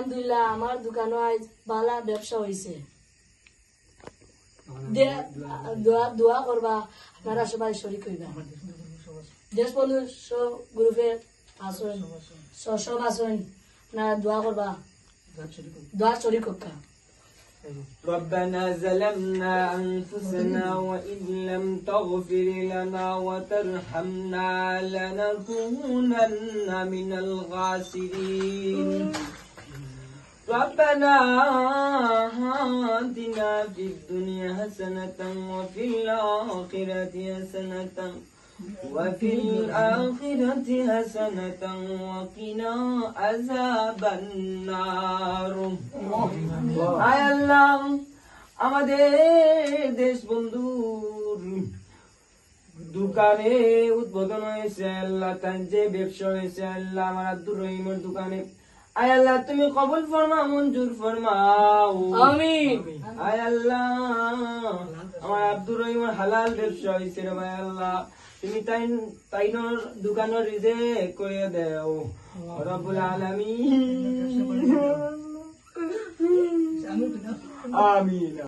আলহামদুলিল্লাহ আমার দোকানে আজ ভালো ব্যবসা হয়েছে। দোয়া করবা, আপনারা সবাই শরীক হইবা। দেশ বন্ধু সব গ্রুপে আসেন, সব আসেন, আপনারা দোয়া করবা, দোয়া শরীক হোকা। ربنا ظلمنا أنفسنا وإن لم تغفر لنا وترحمنا لنكونن من الخاسرين ربنا آتنا في الدنيا حسنة وفي الآخرة حسنة وقنا عذاب النار আয় আল্লাহ আমাদের দেশ বন্ধুর দোকানে উদ্বোধন হয়েছে আল্লাহ, তার যে ব্যবসা হয়েছে আল্লাহ আমার আব্দুর রহিমের দোকানে, আয় আল্লাহ তুমি কবুল ফরমাও, মঞ্জুর ফরমাও, আমিন। আয় আল্লাহ আমার আব্দুর রহিমের হালাল ব্যবসা হয়েছে রে ভাই আল্লাহ, তুমি তাইনোর দোকানের রিজেক করে দেও রব্বুল আলামিন, আমিন।